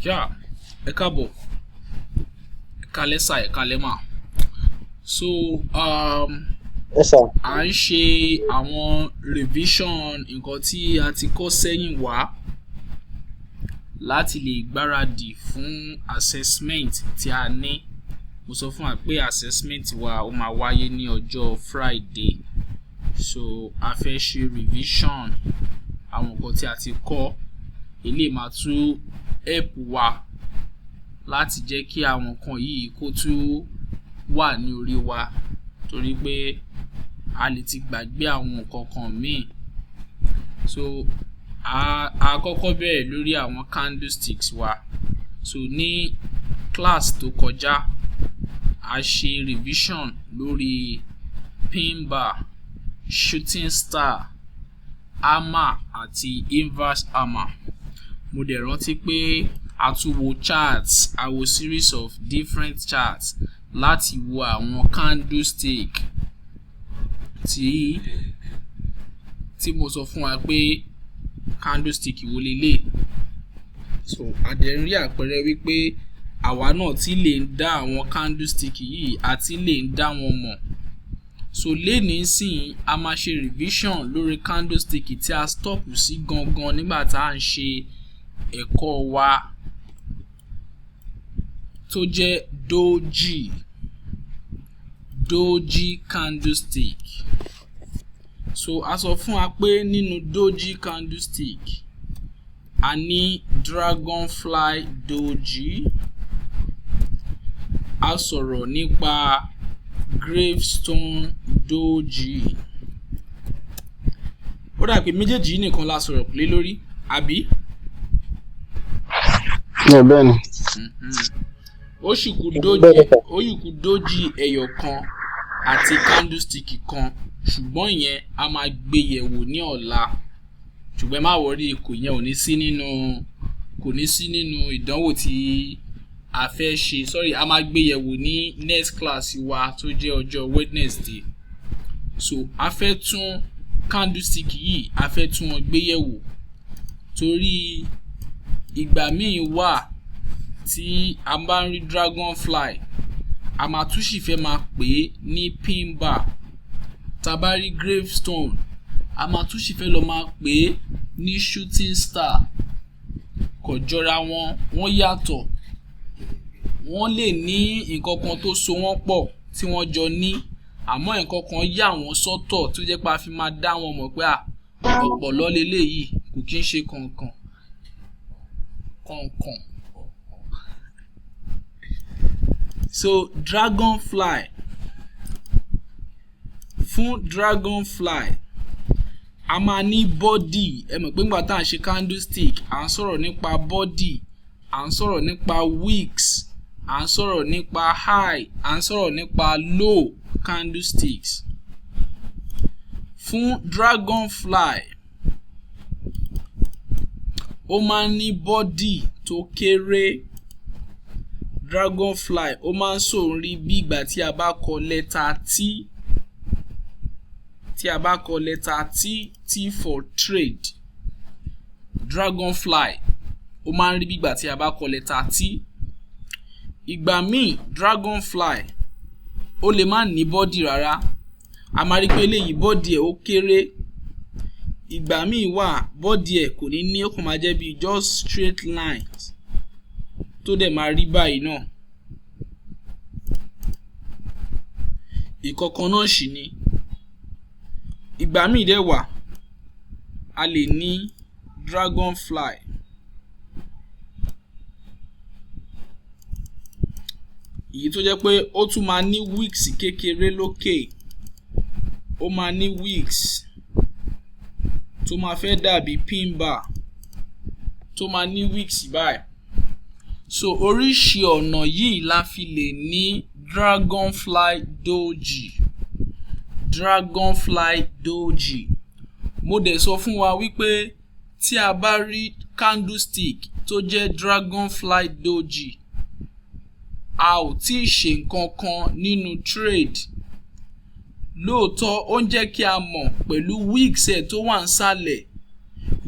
Yeah, ẹ káàbọ̀, ẹ káalẹ́ sà, ẹ káalẹ́ mà. So, Yes, sir. à ń ṣe àwọn revision nǹkan tí a ti kọ́ sẹ́yìn wá láti lè gbáradì fún assessment tí a ní. Mo sọ fún wa pé assessment wa ó máa wáyé ní ọjọ́ Friday. So, a fẹ́ ṣe revision àwọn nǹkan tí a ti kọ́. Eléyìí máa tún help wa láti jẹ́ kí àwọn nǹkan yìí kó tún wà ní orí wa, torí pé a lè ti gbàgbé àwọn nǹkan kan míì. So a kọ́kọ́ bẹ̀rẹ̀ lórí àwọn candlesticks wa. So ní class tó kọjá a ṣe revision lórí pin bar, shooting star, hammer àti inverse hammer. Mo dẹ̀ rántí pé a tún wo charts, a wo series of different charts láti wo àwọn candlestick tí mo sọ fún wa pé candlestick wo lélẹ̀. So a dẹ̀ ń rí àpẹẹrẹ wípé àwa náà ti lè ń dá àwọn candlestick yìí àti lè ń dá wọn mọ̀. So lénìí sìn a máa ṣe revision lórí candlestick tí a stop sí gangan nígbà tá à ń ṣe ẹ̀kọ́ wa tó jẹ́ doji candlestick. So a sọ fún wa pé nínú doji candlestick a ní dragonfly doji, a sọ̀rọ̀ nípa gravestone doji. Ó dà pé méjèèjì yìí nìkan la sọ̀rọ̀ lé lórí, àbí? Bẹ́ẹ̀ ni. Ó sì kù doji ẹyọ kan àti candlestick kan, ṣùgbọ́n ìyẹn a máa gbé yẹ̀wò ní ọ̀la. Ṣùgbọ́n má worry, kò ní sí nínú ìdánwò tí a fẹ́ ṣe. Sorry, a máa gbé yẹ̀wò ní next class wa tó jẹ́ ọjọ́ Wednesday. So a fẹ́ tún candlestick yìí, a fẹ́ tún wọn gbé yẹ̀wò torí ìgbà míì wà tí a bá ń rí dragonfly a máa tún sì fẹ́ máa pè é ní pin bar. Tá a bá rí gravestone a máa tún sì fẹ́ lọ máa pè é ní shooting star. Kò jọra wọn, wọ́n yàtọ̀. Wọ́n lè ní nǹkan kan tó so wọ́n pọ̀ tí wọ́n jọ ní, àmọ́ nǹkan kan yà wọ́n sọ́tọ̀ tó jẹ́ pé a fi máa dá wọn mọ̀ pé ọ̀pọ̀lọ́ leléyìí, kò kí ń ṣe kọ̀ọ̀kan. So dragonfly, fún dragonfly a máa ní body. Ẹ mọ̀ pé nígbà tá à ń ṣe candlestick à ń sọ̀rọ̀ nípa body, à ń sọ̀rọ̀ nípa wicks, à ń sọ̀rọ̀ nípa high, à ń sọ̀rọ̀ nípa low candlesticks. Fún dragonfly ó máa ń ní body tó kéré. Dragonfly ó máa ń sòrí bí ìgbà tí a bá kọ lẹ́tà T. Tí a bá kọ lẹ́tà T for trade. Dragonfly ó máa ń rí bí ìgbà tí a bá kọ lẹ́tà T. Ìgbà míì dragonfly ó lè má ní body rárá. A máa rí pé eléyìí body ẹ̀ ó kéré. Ìgbà míì wà body ẹ̀ kò ní ó kàn máa jẹ́ bí just straight lines tó dẹ̀ máa rí báyìí náà. Ìkọ̀kan náà sì ni. Ìgbà míì dẹ̀ wà a lè ní dragonfly èyí tó jẹ́ pé ó tún máa ní wicks kékeré lókè. Ó máa ní wicks tó máa fẹ́ dàbí pin bar, tó máa ní wicks báyìí. So oríṣi ọ̀nà yìí la fi lè ní dragonfly doji. Mo dẹ̀ sọ fún wa wípé tí a bá rí candlestick tó jẹ́ dragonfly doji a ò tí ì ṣe nǹkan kan nínú trade. Lóòótọ́ ó ń jẹ́ kí a mọ̀ pẹ̀lú wicks ẹ̀ tó wà nísàlẹ̀.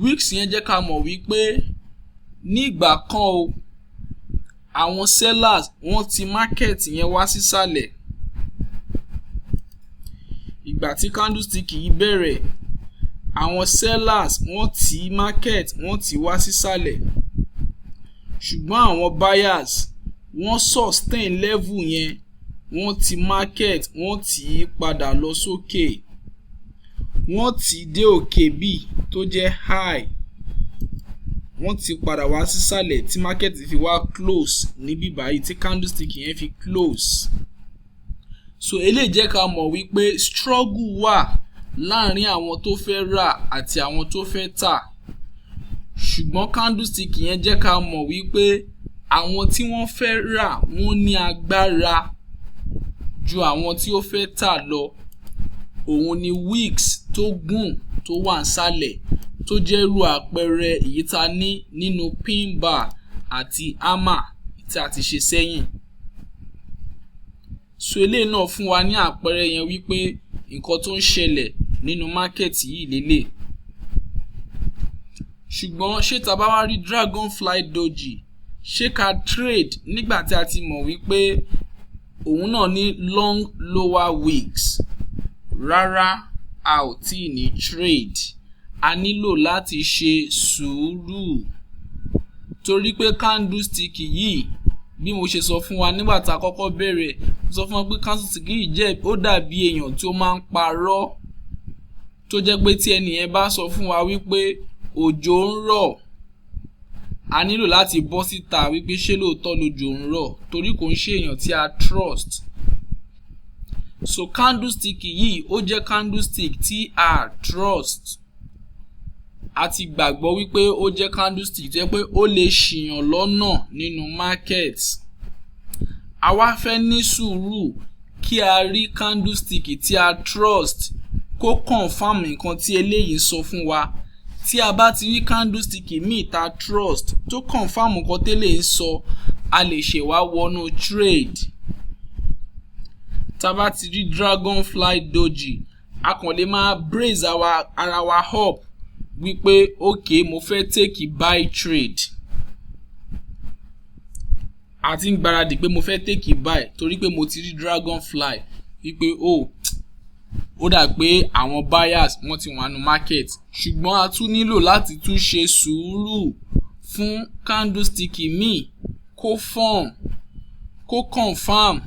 Wicks yẹn jẹ́ ká mọ̀ wípé ní ìgbà kan o àwọn sellers wọ́n ti market yẹn wá sísàlẹ̀. Ìgbà tí candlestick yìí bẹ̀rẹ̀, àwọn sellers wọ́n ti market wọ́n ti wá sísàlẹ̀. Ṣùgbọ́n àwọn buyers wọ́n sustain level yẹn, wọ́n ti market wọ́n ti padà lọ sókè. Wọ́n ti dé òkè bí tó jẹ́ high. Wọ́n ti padà wá sísàlẹ̀ tí market fi wá close níbí báyìí tí candlestick yẹn fi close. So eléyìí jẹ́ ká mọ̀ wípé struggle wà láàrin àwọn tó fẹ́ rà àti àwọn tó fẹ́ tà. Ṣùgbọ́n candlestick yẹn jẹ́ ká mọ̀ wípé àwọn tí wọ́n fẹ́ rà wọ́n ní agbára ju àwọn tí ó fẹ́ tà lọ. Òun ni wicks tó gùn tó wà nísàlẹ̀ tó jẹ́ irú àpẹẹrẹ èyí tá ní nínú pin bar àti hammer tí a ti ṣe sẹ́yìn. So eléyìí náà fún wa ní àpẹẹrẹ yẹn wípé nǹkan tó ń ṣẹlẹ̀ nínú market yìí lélẹ̀. Ṣùgbọ́n ṣé tá bá wá rí dragonfly doji, ṣé ká trade nígbà tí a ti mọ̀ wípé òun náà ní long lower wicks? Rárá, a ò tí ní trade. A nílò láti ṣe sùúrù torí pé candlestick yìí bí mo ṣe sọ fún wa nígbà tá a kọ́kọ́ bẹ̀rẹ̀, mo sọ fún wa pé candlestick yìí jẹ́ ó dàbí èèyàn tí ó máa ń parọ́, tó jẹ́ pé tí ẹni yẹn bá sọ fún wa wípé òjò ń rọ̀, a nílò láti bọ́ síta wípé ṣé lóòótọ́ lòjò ń rọ̀ torí kò ń ṣe èèyàn tí a trust. So candlestick yìí ó jẹ́ candlestick tí a trust. A ti gbàgbọ́ wípé ó jẹ́ candlestick tó jẹ́ pé ó lè ṣìyàn lọ́nà nínú market. A wá fẹ́ ní sùúrù kí a rí candlestick tí a trust kó confirm nǹkan tí eléyìí sọ fún wa. Tí a bá ti rí candlestick míì tá trust tó confirm nǹkan tẹ́lẹ̀ ń sọ, a lè ṣe wá wọnú trade. Tá bá ti rí dragonfly doji, a kàn lè máa brace ara wa up wípé okay mo fẹ́ take buy trade. A ti ń gbáradì pé mo fẹ́ take buy torí pé mo ti rí dragonfly wípé ó dà pé àwọn buyers wọ́n ti wà nínú market. Ṣùgbọ́n a tún nílò láti tún ṣe sùúrù fún candlestick míì kó form kó confirm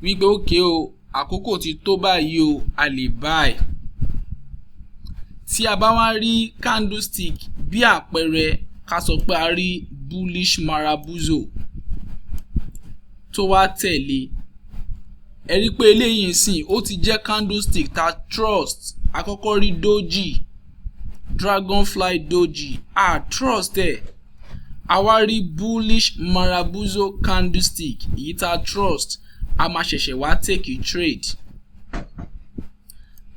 wípé okay àkókò ti tó báyìí a lè buy. Tí a bá wá rí candlestick bí àpẹẹrẹ ká sọ pé a rí bullish marabuzo tó wá tẹ̀lé, ẹ rí pé eléyìí sìn ó ti jẹ́ candlestick ta trust. Àkọ́kọ́ rí doji, dragonfly doji, a trust ẹ̀. A wá rí bullish marabuzo candlestick èyí ta trust, a máa ṣẹ̀ṣẹ̀ wá take trade.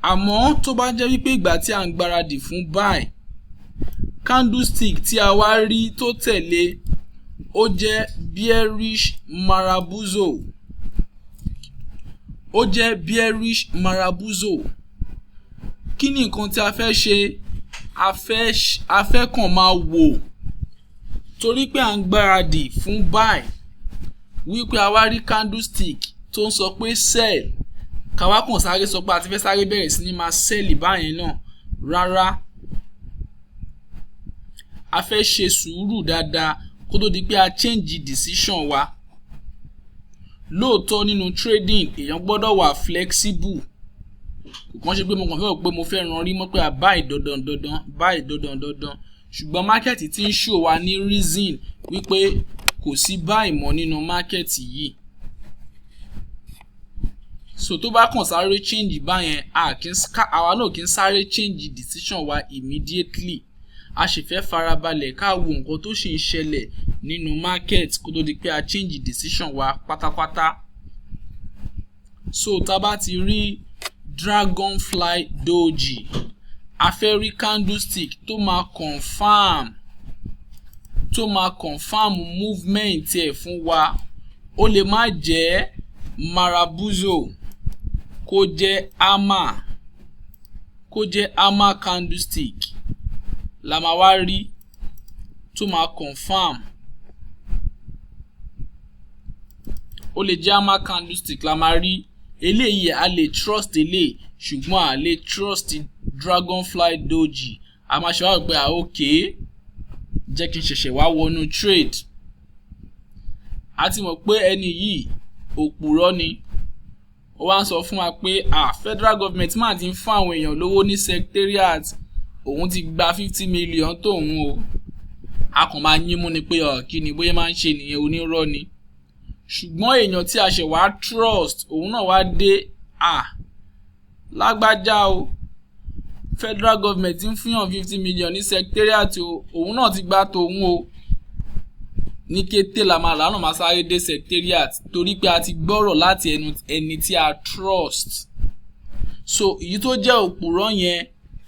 Àmọ́ tó bá jẹ́ wípé ìgbà tí a ń gbáradì fún buy, candlestick tí a wá rí tó tẹ̀lé ó jẹ́ bearish marabuzo. Ó jẹ́ bearish marabuzo. Kí ni nǹkan tí a fẹ́ ṣe? A fẹ́ kàn máa wò torí pé à ń gbáradì fún buy wípé a wá rí candlestick tó ń sọ pé sell. Ká wá kàn sáré sọ pé a ti fẹ́ sáré bẹ̀rẹ̀ sí ní máa sell báyẹn náà. Rárá, a fẹ́ ṣe sùúrù dáadáa kó tó di pé a change decision wa. Lóòótọ́ nínú trading èèyàn gbọ́dọ̀ wà flexible. Kò kàn ṣe pé mo kàn fẹ́ rò pé mo fẹ́ ran rí mọ́ pé buy dandan. Ṣùgbọ́n market ti ń show wa ní reason wípé kò sí buy mọ́ nínú market yìí. So tó bá kàn sáré change báyẹn, àwa náà kì í sáré change decision wa immediately. A sì fẹ́ farabalẹ̀ ká wo nǹkan tó sì ń ṣẹlẹ̀ nínú market kó tó di pé a change decision wa pátápátá. So tá bá ti rí dragonfly doji, a fẹ́ rí candlestick tó máa confirm movement ẹ̀ fún wa. Ó lè má jẹ́ marabuzo, kó jẹ́ hammer candlestick la máa wá rí tó máa confirm ó lè jẹ́ hammer candlestick la máa rí eléyìí a lè trust eléyìí ṣùgbọ́n a lè trust dragonfly doji a máa ṣe wá pé okay jẹ́ kí n ṣẹ̀ṣẹ̀ wá wọnú trade a ti mọ̀ pé ẹni yìí òpùrọ́ ni ó wá ń sọ fún wa pé federal government máa ti ń fún àwọn èèyàn lówó ní secretariat òun ti gba 50 million tóun o a kàn máa yín mú ni pé kí ni bóyá máa ń ṣe nìyẹn onírọ́ ni ṣùgbọ́n èèyàn tí a ṣe wá trust òun náà wá dé lágbájá o federal government ń fún yàn 50 million ní secretariat o òun náà ti gba tòun o ní kété la máa lánàá máa sáré dé secretariat torí pé a ti gbọ́rọ̀ láti ẹni tí a trust so èyí tó jẹ́ òpùrọ́ yẹn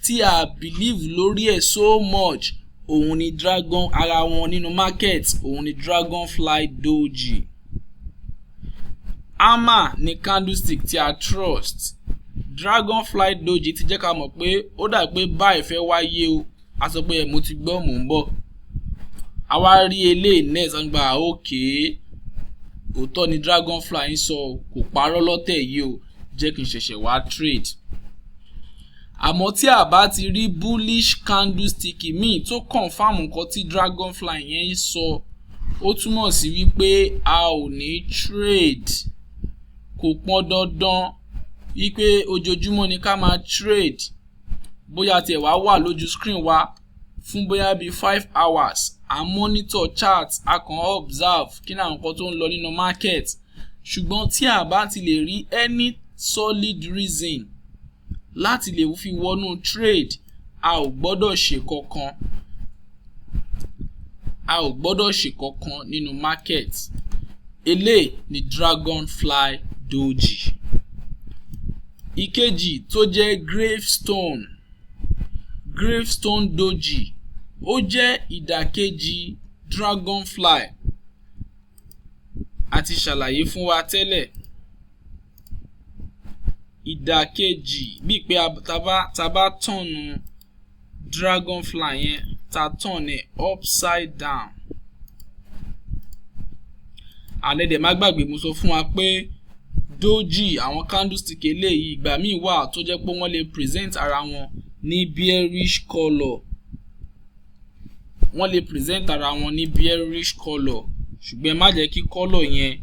tí a believe lórí ẹ̀ so much òun ni dragon ara wọn nínú market òun ni dragonfly doji hammer ni candlestick tí a trust dragonfly doji ti jẹ́ ká mọ̀ pé ó dà pé báyìí fẹ́ wáyé o a sọ pé mo ti gbọ́ mò ń bọ̀ a wá rí eléyìí next and gba òótọ́ ni dragonfly ń sọ kò parọ́ lọ́tẹ̀ yìí o jẹ́ kí n ṣẹ̀ṣẹ̀ wá trade àmọ́ tí a bá ti rí bullish candlestick míì tó confirm nǹkan tí dragonfly yẹn ń sọ ó túmọ̀ sí wípé a ò ní trade kò pọn dandan wípé ojoojúmọ́ ni ká máa trade bóyá tiẹ̀ wá wà lójú screen wa fún bóyá bíi 5 hours a monitor chart a kàn observe kí ni àwọn nǹkan tó ń lọ nínú market ṣùgbọ́n tí a bá ti lè rí any solid reason láti lè fi wọnú trade a ò gbọ́dọ̀ ṣe kankan nínú market eléyìí ni dragonfly doji ìkejì tó jẹ́ gravestone doji ó jẹ́ ìdàkejì dragonfly àti ṣàlàyé fún wa tẹ́lẹ̀ ìdàkejì bíi pé tá bá tọ̀nù dragonfly yẹn tá tọ̀nù ẹ̀ upside down àlẹ́dẹ̀ má gbàgbé mo sọ fún wa pé doji àwọn candlestick eléyìí ìgbà míì wà tó jẹ́ pé wọ́n lè present ara wọn ní bearish colour ṣùgbọ́n má jẹ́ kí colour yẹn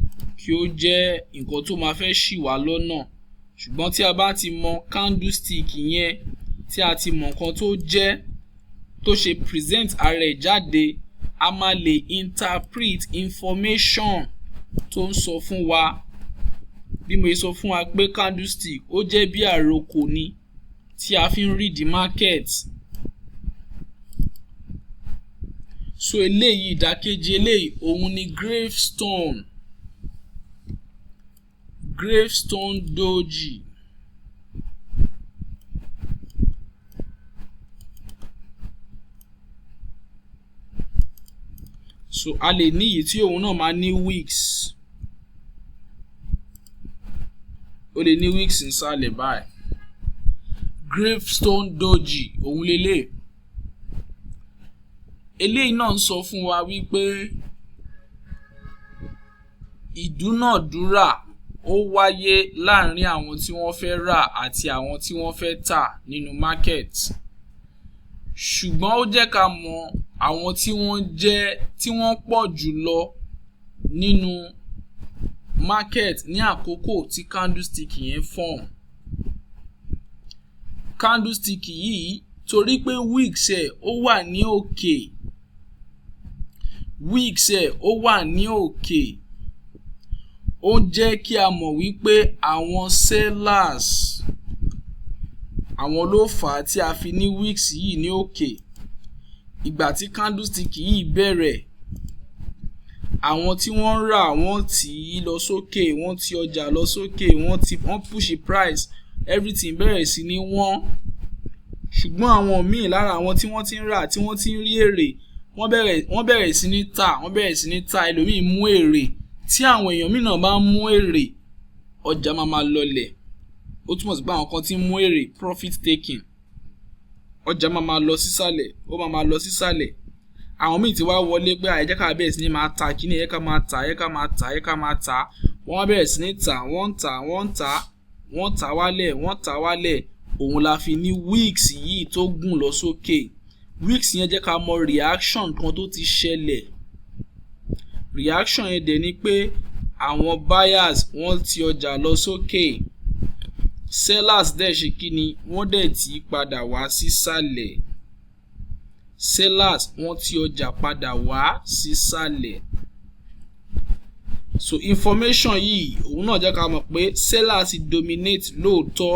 kí ó jẹ́ nǹkan tó máa fẹ́ ṣì wá lọ́nà ṣùgbọ́n tí a bá ti mọ candlestick yẹn tí a ti mọ nǹkan tó jẹ́ tó ṣe present ara ẹ̀ jáde a máa lè interpret information tó ń sọ fún wa bí mo sọ fún wa pé candlestick ó jẹ́ bí àrokò ni tí a fi ń read the market so eléyìí ìdàkejì eléyìí òun ni gravestone doji so a lè ní èyí tí òun náà máa ní wicks ó lè ní wicks nsàlẹ̀ báyìí gravestone doji òun lélẹ̀ eléyìí náà ń sọ fún wa wípé ìdúnàdúrà ó wáyé láàrin àwọn tí wọ́n fẹ́ rà àti àwọn tí wọ́n fẹ́ tà nínú market ṣùgbọ́n ó jẹ́ ká mọ̀ àwọn tí wọ́n pọ̀ jùlọ nínú market ní àkókò tí candlestick yẹn form candlestick yìí torí pé wicks ẹ̀ ó wà ní òkè ó jẹ́ kí a mọ̀ wípé àwọn sellers àwọn ló fà á tí a fi ní wicks yìí ní òkè ìgbà tí candlestick yìí bẹ̀rẹ̀ àwọn tí wọ́n rà wọ́n tì í lọ sókè wọ́n ti ọjà lọ sókè wọ́n push the price everything bẹ̀rẹ̀ sí ní wọ́n ṣùgbọ́n àwọn míì lára àwọn tí wọ́n ti ń rà tí wọ́n ti ń rí èrè wọ́n bẹ̀rẹ̀ sí ní ta ẹlòmíì mú èrè tí àwọn èèyàn míì náà bá mú èrè ọjà máa lọlẹ̀ ó túmọ̀ sí pé àwọn kan ti ń mú èrè profit taking ọjà máa lọ sísàlẹ̀ ó máa lọ sísàlẹ̀ àwọn míì ti wá wọlé pé àìjẹ́ ká bẹ̀rẹ̀ sí ní máa ta kíní ẹ̀ka máa ta wọ́n wá bẹ̀rẹ̀ sí ní tà wọ́n tà wálẹ̀ òun la fi ní weeks yìí tó gùn lọ sókè. Weeks yẹn jẹ́ ká mọ reaction kan tó ti ṣẹlẹ̀. Reaction yẹn dẹ̀ ni pé àwọn buyers wọ́n ti ọjà lọ sókè, sellers dẹ̀ ṣe kí ni wọ́n dẹ̀ ti padà wá sísàlẹ̀. Sellers wọ́n ti ọjà padà wá sísàlẹ̀. So information yìí òun náà jẹ́ ká mọ̀ pé sellers ti dominate lóòótọ́,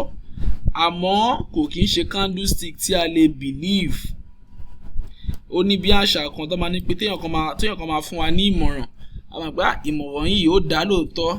àmọ́ kò kí ń ṣe candlestick tí a lè believe. Ó ní bí àṣà kan tó máa ní pé téèyàn kan máa fún wa ní ìmọ̀ràn, a máa pé ìmọ̀ràn yìí ó dá lóòótọ́,